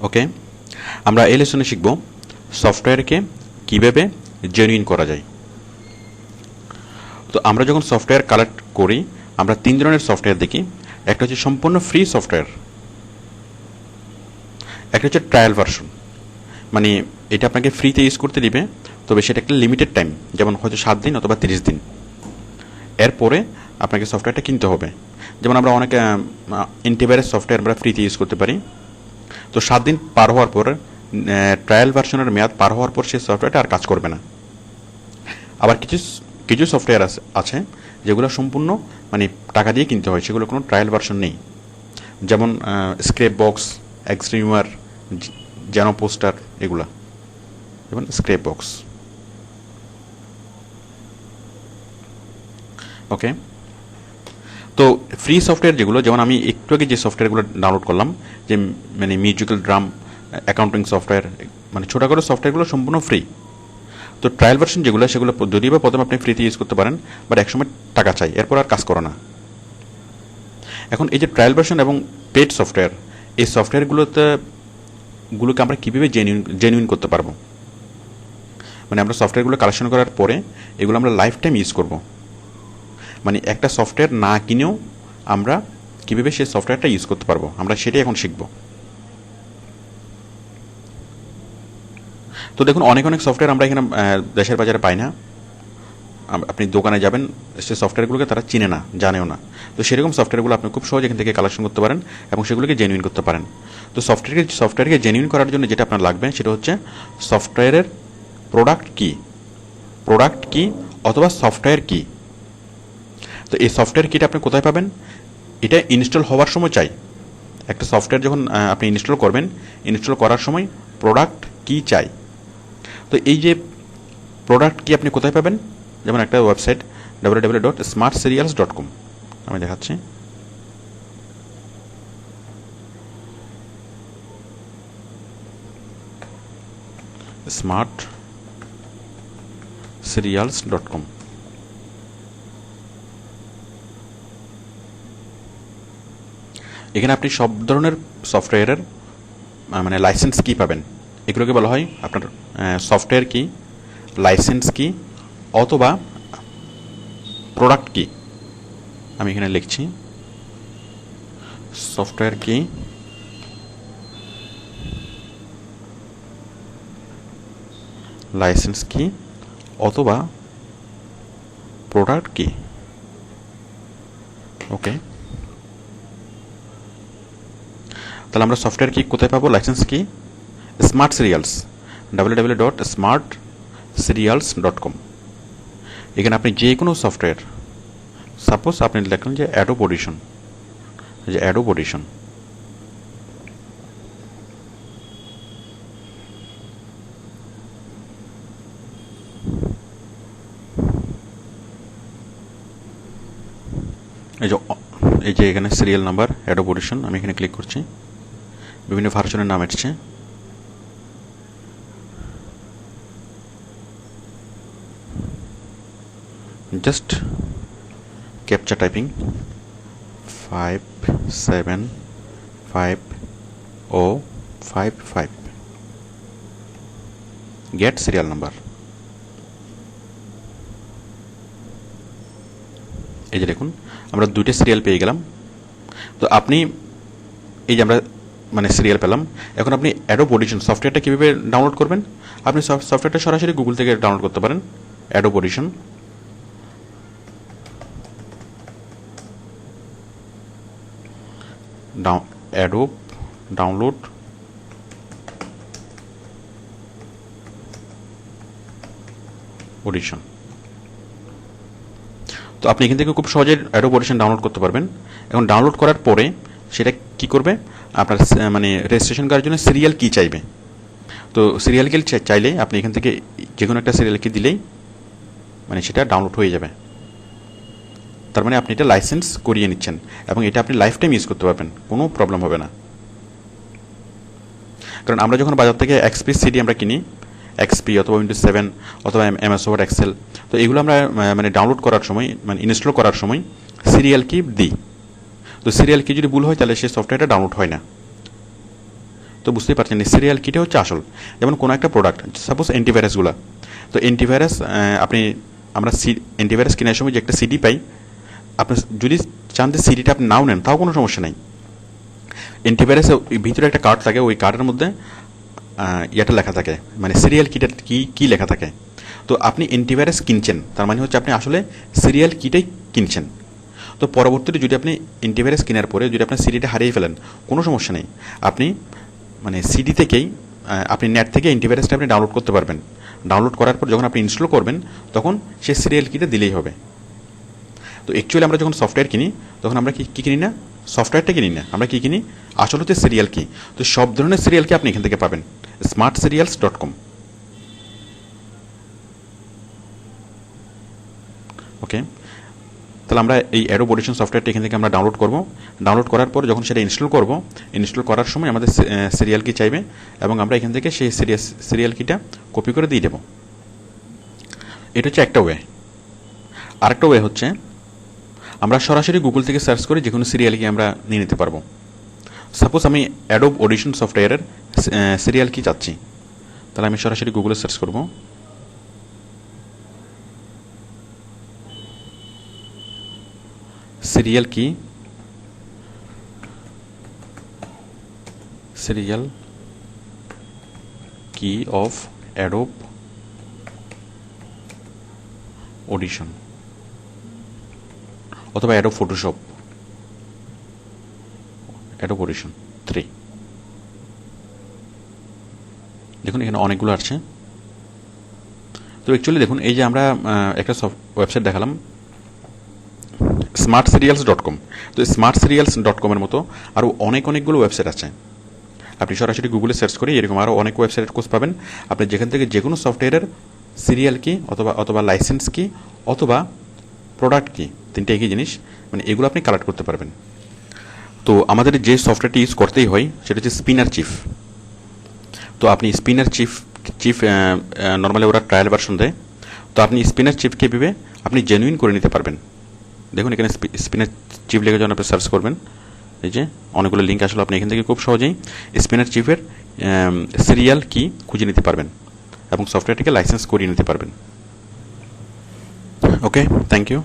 ওকে, আমরা এই লেসনে শিখব সফটওয়্যারকে কীভাবে জেনুইন করা যায়। তো আমরা যখন সফটওয়্যার কালেক্ট করি আমরা 3 ধরনের সফটওয়্যার দেখি। একটা হচ্ছে সম্পূর্ণ ফ্রি সফটওয়্যার, একটা হচ্ছে ট্রায়াল ভার্সন, মানে এটা আপনাকে ফ্রিতে ইউজ করতে দিবে, তবে সেটা একটা লিমিটেড টাইম, যেমন হয়তো 7 দিন অথবা 30 দিন। এরপরে আপনাকে সফটওয়্যারটা কিনতে হবে। যেমন আমরা অনেক অ্যান্টিভাইরাস সফটওয়্যার আমরা ফ্রিতে ইউজ করতে পারি। তো 7 দিন পার হওয়ার পর, ট্রায়াল ভার্সনের মেয়াদ পার হওয়ার পর সেই সফটওয়্যারটা আর কাজ করবে না। আবার কিছু কিছু সফটওয়্যার আছে যেগুলো সম্পূর্ণ মানে টাকা দিয়ে কিনতে হয়, সেগুলো কোনো ট্রায়াল ভার্সন নেই। যেমন স্ক্রেপ বক্স, এক্সট্রিমার, জ্যানো পোস্টার, এগুলা যেমন স্ক্রেপ বক্স। ওকে, তো ফ্রি সফটওয়্যার যেগুলো, যেমন আমি একটু আগে যে সফটওয়্যারগুলো ডাউনলোড করলাম, যে মানে মিউজিক্যাল ড্রাম, অ্যাকাউন্টিং সফটওয়্যার, মানে ছোটোখাটো সফটওয়্যারগুলো সম্পূর্ণ ফ্রি। তো ট্রায়াল ভার্সন যেগুলো, সেগুলো যদিও বা প্রথমে আপনি ফ্রিতে ইউজ করতে পারেন, বাট একসময় টাকা চাই, এরপর আর কাজ করে না। এখন এই যে ট্রায়াল ভার্সন এবং পেড সফটওয়্যার, এই সফটওয়্যারগুলোকে আমরা কীভাবে জেনুইন করতে পারবো, মানে আমরা সফটওয়্যারগুলো কালেকশন করার পরে এগুলো আমরা লাইফ টাইম ইউজ করব। মানে একটা সফটওয়্যার না কিনেও আমরা কীভাবে সেই সফটওয়্যারটা ইউজ করতে পারবো, আমরা সেটাই এখন শিখব। তো দেখুন, অনেক সফটওয়্যার আমরা এখানে দেশের বাজারে পাই না। আপনি দোকানে যাবেন, সে সফটওয়্যারগুলোকে তারা চিনে না, জানেও না। তো সেরকম সফটওয়্যারগুলো আপনি খুব সহজ এখান থেকে কালেকশন করতে পারেন এবং সেগুলোকে জেনুইন করতে পারেন। তো সফটওয়্যারকে জেনুইন করার জন্য যেটা আপনার লাগবে সেটা হচ্ছে সফটওয়্যারের প্রোডাক্ট কি অথবা সফটওয়্যার কি। তো এই সফটওয়্যার কিটা আপনি কোথায় পাবেন? এটা ইনস্টল হওয়ার সময় চাই। একটা সফটওয়্যার যখন আপনি ইনস্টল করবেন, ইনস্টল করার সময় প্রোডাক্ট কি চাই। তো এই যে প্রোডাক্ট কি আপনি কোথায় পাবেন? যেমন একটা ওয়েবসাইট www.smartserials.com, আমি দেখাচ্ছি। smartserials.com। এখানে আপনি সব ধরনের সফটওয়্যারের মানে লাইসেন্স কি পাবেন। এগুলোকে বলা হয় আপনার সফটওয়্যার কি, লাইসেন্স কি অথবা প্রোডাক্ট কি। আমি এখানে লিখছি সফটওয়্যার কি, লাইসেন্স কি অথবা প্রোডাক্ট কি। ওকে, তাহলে আমরা সফটওয়্যার কি কোথায় পাবো, লাইসেন্স কি? Smart serials, www.smartserials.com। এখানে আপনি যে কোনো সফটওয়্যার, সাপোজ আপনি লিখলেন যে অ্যাডোব অডিশন, এই যে এখানে সিরিয়াল নাম্বার অ্যাডোব অডিশন, আমি এখানে ক্লিক করছি। বিভিন্ন ভার্সনের নাম এসছে। Just captcha typing 57555, get serial number. এই যে দেখুন, আমরা 2টে সিরিয়াল পেয়ে গেলাম। তো আপনি এই যে আমরা মানে সিরিয়াল পেলাম, এখন আপনি অ্যাডোব অডিশন সফটওয়্যারটা কীভাবে ডাউনলোড করবেন? আপনি সফটওয়্যারটা সরাসরি গুগল থেকে ডাউনলোড করতে পারেন। Adobe audition, Adobe download audition. তো আপনি এখান থেকে খুব সহজে অ্যাডোব অডিশন ডাউনলোড করতে পারবেন। এখন ডাউনলোড করার পরে সেটা কি করবে, আপনার মানে রেজিস্ট্রেশন করার জন্য সিরিয়াল কি চাইবে। তো সিরিয়াল কি চাইলে আপনি এখান থেকে যে কোনো একটা সিরিয়াল কি দিলেই মানে সেটা ডাউনলোড হয়ে যাবে। তার মানে আপনি এটা লাইসেন্স করিয়ে নিচ্ছেন এবং এটা আপনি লাইফ টাইম ইউজ করতে পারবেন, কোনো প্রবলেম হবে না। কারণ আমরা যখন বাজার থেকে এক্সপি সিডি আমরা কিনি, এক্সপি অথবা উইন্ডোজ 7 অথবা এমএস ওয়ার্ড এক্সেল, তো এগুলো আমরা মানে ডাউনলোড করার সময়, মানে ইনস্টল করার সময় সিরিয়াল কি দিই। তো সিরিয়াল কি যদি ভুল হয় তাহলে সেই সফটওয়্যারটা ডাউনলোড হয় না। তো তো বুঝতেই পারছেন সিরিয়াল কিটা হচ্ছে আসল। যেমন কোনো একটা প্রোডাক্ট, সাপোজ অ্যান্টিভাইরাসগুলো, তো অ্যান্টিভাইরাস আমরা অ্যান্টিভাইরাস কেনার সময় যে একটা সিডি পাই, আপনি যদি চান যে সিডিটা আপনি নাও নেন তাও কোনো সমস্যা নেই। অ্যান্টিভাইরাসের ভিতরে একটা কার্ড থাকে, ওই কার্ডের মধ্যে ইয়েটা লেখা থাকে, মানে সিরিয়াল কিটা কি লেখা থাকে। তো আপনি অ্যান্টিভাইরাস কিনছেন, তার মানে হচ্ছে আপনি আসলে সিরিয়াল কিটাই কিনছেন। তো পরবর্তীতে যদি আপনি অ্যান্টিভাইরাস কেনার পরে যদি আপনার সিডিটা হারিয়ে ফেলেন, কোনো সমস্যা নেই, আপনি মানে সিডি থেকেই আপনি নেট থেকে অ্যান্টিভাইরাসটা আপনি ডাউনলোড করতে পারবেন। ডাউনলোড করার পর যখন আপনি ইনস্টল করবেন তখন সে সিরিয়াল কিটা দিলেই হবে। তো অ্যাকচুয়ালি আমরা যখন সফটওয়্যার কিনি তখন আমরা কি কিনি না, সফটওয়্যারটা কিনি না, আমরা কি কিনি, আসলে হচ্ছে সিরিয়াল কি। তো সব ধরনের সিরিয়াল কি আপনি এখান থেকে পাবেন smartserials.com। ওকে, তাহলে আমরা এই অ্যাডোব অডিশন সফটওয়্যারটা এখান থেকে আমরা ডাউনলোড করব। ডাউনলোড করার পর যখন সেটা ইনস্টল করব, ইনস্টল করার সময় আমাদের সিরিয়াল কি চাইবে এবং আমরা এখান থেকে সেই সিরিয়াল কিটা কপি করে দিয়ে দেবো। এটা হচ্ছে একটা ওয়ে। আরেকটা ওয়ে হচ্ছে আমরা সরাসরি গুগল থেকে সার্চ করে যে কোনো সিরিয়াল কি আমরা নিয়ে নিতে পারবো। সাপোজ আমি অ্যাডোব অডিশন সফটওয়্যারের সিরিয়াল কি চাচ্ছি, তাহলে আমি সরাসরি গুগলে সার্চ করব। সিরিয়াল কি অফ অ্যাডোব অডিশন অথবা অ্যাডোব ফটোশপ, অ্যাডোব অডিশন 3। দেখুন এখানে অনেকগুলো আসছে। তো অ্যাকচুয়ালি দেখুন এই যে আমরা একটা ওয়েবসাইট দেখালাম smartserials.com। তো smartserials.com এর মতো আরও অনেকগুলো ওয়েবসাইট আছে। আপনি সরাসরি গুগলে সার্চ করে এরকম আরও অনেক ওয়েবসাইটের খোঁজ পাবেন। আপনি যেখান থেকে যে কোনো সফটওয়্যারের সিরিয়াল কি অথবা লাইসেন্স কি অথবা প্রোডাক্ট কি, তিনটে একই জিনিস, মানে এগুলো আপনি কালেক্ট করতে পারবেন। তো আমাদের যে সফটওয়্যারটি ইউজ করতেই হয় সেটা হচ্ছে স্পিনার চিফ। তো আপনি স্পিনার চিফ নর্মালি ওরা ট্রায়াল ভার্সন দেয়। তো আপনি স্পিনার চিফকে ভেবে আপনি জেনুইন করে নিতে পারবেন। দেখুন এখানে স্পিনার চিফ লিখে যখন আপনি সার্চ করবেন, এই যে অনেকগুলো লিঙ্ক আসলে আপনি এখান থেকে খুব সহজেই স্পিনার চিফের সিরিয়াল কি খুঁজে নিতে পারবেন এবং সফটওয়্যারটিকে লাইসেন্স করিয়ে নিতে পারবেন। ওকে, থ্যাংক ইউ।